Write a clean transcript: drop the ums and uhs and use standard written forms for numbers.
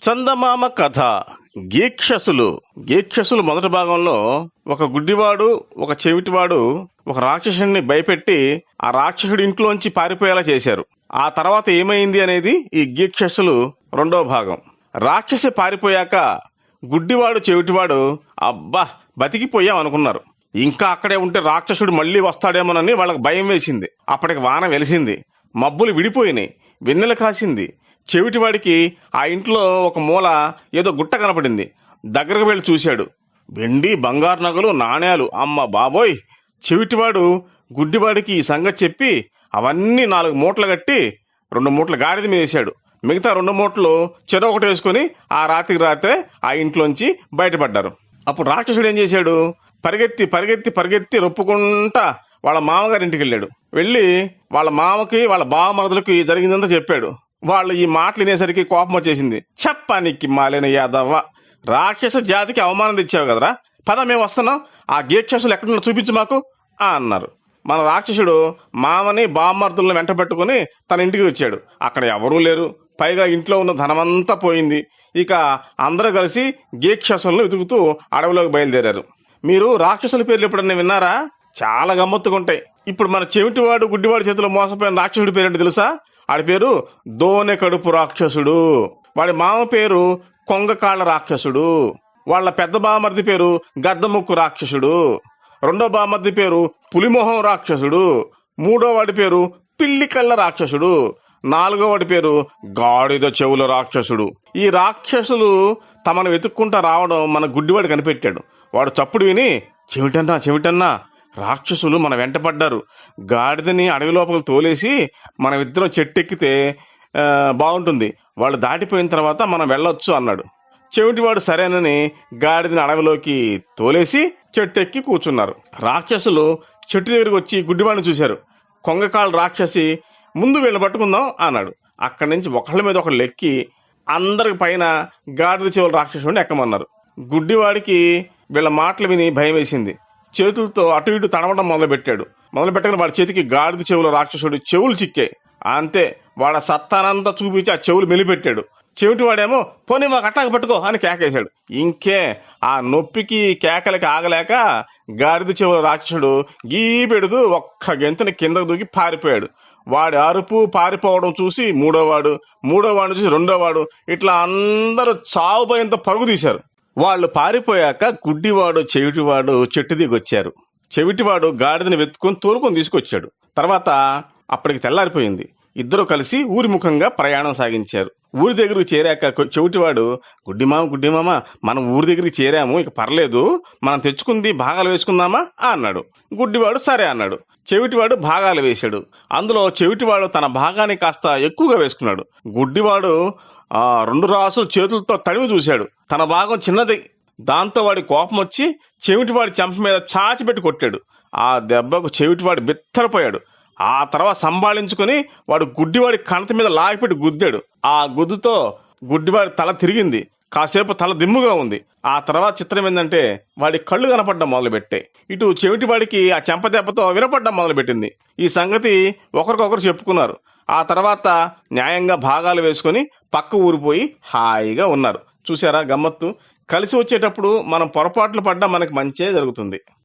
చందమామ కథ. గీక్షసులు మొదటి భాగంలో ఒక గుడ్డివాడు, ఒక చెవిటివాడు ఒక రాక్షసుని భయపెట్టి ఆ రాక్షసుడి ఇంట్లోంచి పారిపోయేలా చేశారు. ఆ తర్వాత ఏమైంది అనేది ఈ గీక్షసులు రెండో భాగం. రాక్షసి పారిపోయాక గుడ్డివాడు, చెవిటివాడు అబ్బా బతికిపోయాం అనుకున్నారు. ఇంకా అక్కడే ఉంటే రాక్షసుడు మళ్ళీ వస్తాడేమోనని వాళ్ళకి భయం వేసింది. అప్పటికి వాన వెలిసింది, మబ్బులు విడిపోయినాయి, వెన్నెల కాసింది. చెవిటివాడికి ఆ ఇంట్లో ఒక మూల ఏదో గుట్ట కనపడింది. దగ్గరకు వెళ్ళి చూశాడు. వెండి, బంగారు నగలు, నాణేలు. అమ్మ బాబోయ్! చెవిటివాడు గుడ్డివాడికి ఈ సంగతి చెప్పి అవన్నీ 4 మూటలు కట్టి 2 మూటలు గాడిద మీద వేశాడు. మిగతా 2 మూటలు చెరో ఒకటి వేసుకుని ఆ రాత్రే ఆ ఇంట్లోంచి బయటపడ్డారు. అప్పుడు రాక్షసుడు ఏం చేశాడు? పరిగెత్తి రొప్పుకుంటా వాళ్ళ మామగారింటికి వెళ్ళాడు. వెళ్ళి వాళ్ళ మామకి, వాళ్ళ బావమరదులకి జరిగిందంతా చెప్పాడు. వాళ్ళు ఈ మాటలు వినేసరికి కోపం వచ్చేసింది. చెప్పానికి మాలిన యాదవ్వ, రాక్షస జాతికి అవమానం తెచ్చావు కదరా, పద మేము వస్తున్నాం, ఆ గీక్షసులు ఎక్కడున్నా చూపించు మాకు అన్నారు. మన రాక్షసుడు మామని, బావమరదులను వెంట పెట్టుకుని తన ఇంటికి వచ్చాడు. అక్కడ ఎవరూ లేరు, పైగా ఇంట్లో ఉన్న ధనమంతా పోయింది. ఇక అందరూ కలిసి గీక్షసులను వెతుకుతూ అడవిలోకి బయలుదేరారు. మీరు రాక్షసుల పేర్లు ఎప్పుడన్నా విన్నారా? చాలా గమ్మత్తుగా ఉంటాయి. ఇప్పుడు మన చెవిటివాడు, గుడ్డివాడి చేతిలో మోసపోయిన రాక్షసుడి పేరేంటి తెలుసా? ఆడి పేరు దోనె కడుపు రాక్షసుడు. వాడి మామ పేరు కొంగకాళ్ళ రాక్షసుడు. వాళ్ళ పెద్ద బామర్ది పేరు గద్దముక్కు రాక్షసుడు. రెండో బామర్ది పేరు పులిమోహం రాక్షసుడు. మూడో వాడి పేరు పిల్లి కళ్ళ రాక్షసుడు. 4వ వాడి పేరు గాడిద చెవుల రాక్షసుడు. ఈ రాక్షసులు తమను వెతుక్కుంటా రావడం మన గుడ్డివాడు కనిపెట్టాడు. వాడు చప్పుడు విని, చెవిటన్నా రాక్షసులు మన వెంట పడ్డారు, గాడిదని అడవి లోపలికి తోలేసి మనమిద్దరం చెట్టెక్కితే బాగుంటుంది, వాళ్ళు దాటిపోయిన తర్వాత మనం వెళ్ళొచ్చు అన్నాడు. చెవిటివాడు సరేనని గాడిదని అడవిలోకి తోలేసి చెట్టెక్కి కూర్చున్నారు. రాక్షసులు చెట్టు దగ్గరికి వచ్చి గుడ్డివాడిని చూశారు. కొంగకాళ్ళ రాక్షసి ముందు వీళ్ళని పట్టుకుందాం అన్నాడు. అక్కడి నుంచి ఒకళ్ళ మీద ఒకళ్ళు ఎక్కి అందరికి పైన గాడిద చెవుల రాక్షసుడిని ఎక్కమన్నారు. గుడ్డివాడికి వీళ్ళ మాటలు విని భయం వేసింది. చేతులతో అటు ఇటు తడవడం మొదలుపెట్టగానే వాడి చేతికి గాడిద చెవుల రాక్షసుడు చెవులు చిక్కాయి. అంతే, వాడ సత్తానంతా చూపించి ఆ చెవులు మెలిపెట్టాడు. చెవిటివాడేమో పోనీ మాకు అట్లాగ పట్టుకో అని కేకేశాడు. ఇంకే ఆ నొప్పికి కేకలకి ఆగలేక గాడిద చెవుల రాక్షసుడు గీ పెడుతూ ఒక్క గెంతుని కిందకు దూకి పారిపోయాడు. వాడి అరుపు పారిపోవడం చూసి మూడోవాడిని చూసి రెండోవాడు, ఇట్లా అందరూ చావుపోయేంత పరుగు తీశారు. వాళ్ళు పారిపోయాక గుడ్డివాడు, చెవిటివాడు చెట్టు దిగొచ్చారు. చెవిటివాడు గాడిదని వెతుక్కొని తోలుకొని తీసుకొచ్చాడు. తర్వాత అప్పటికి తెల్లారిపోయింది. ఇద్దరు కలిసి ఊరి ముఖంగా ప్రయాణం సాగించారు. ఊరి దగ్గరికి చేరాక చెవిటివాడు, గుడ్డిమామ మనం ఊరి దగ్గరికి చేరాము, ఇక పర్లేదు, మనం తెచ్చుకుంది భాగాలు వేసుకుందామా అన్నాడు. గుడ్డివాడు సరే అన్నాడు. చెవిటివాడు భాగాలు వేశాడు. అందులో చెవిటివాడు తన భాగాన్ని కాస్త ఎక్కువగా వేసుకున్నాడు. గుడ్డివాడు 2 రాసులు చేతులతో తడిమి చూశాడు. తన భాగం చిన్నది. దాంతో వాడి కోపం వచ్చి చెవిటివాడి చెంప మీద చాచిపెట్టి కొట్టాడు. ఆ దెబ్బకు చెవిటివాడు బిత్తరపోయాడు. ఆ తర్వాత సంభాళించుకుని వాడు గుడ్డివాడి కణత మీద లాగిపెట్టి గుద్దాడు. ఆ గుద్దుతో గుడ్డివాడి తల తిరిగింది. కాసేపు తల దిమ్ముగా ఉంది. ఆ తర్వాత చిత్రం ఏంటంటే వాడి కళ్ళు కనపడడం మొదలుపెట్టాయి. ఇటు చెవిటివాడికి ఆ చెంప దెబ్బతో వినపడడం మొదలుపెట్టింది. ఈ సంగతి ఒకరికొకరు చెప్పుకున్నారు. ఆ తర్వాత న్యాయంగా భాగాలు వేసుకుని పక్క ఊరిపోయి హాయిగా ఉన్నారు. చూసారా గమ్మత్తు? కలిసి వచ్చేటప్పుడు మనం పొరపాట్లు పడ్డా మనకి మంచే జరుగుతుంది.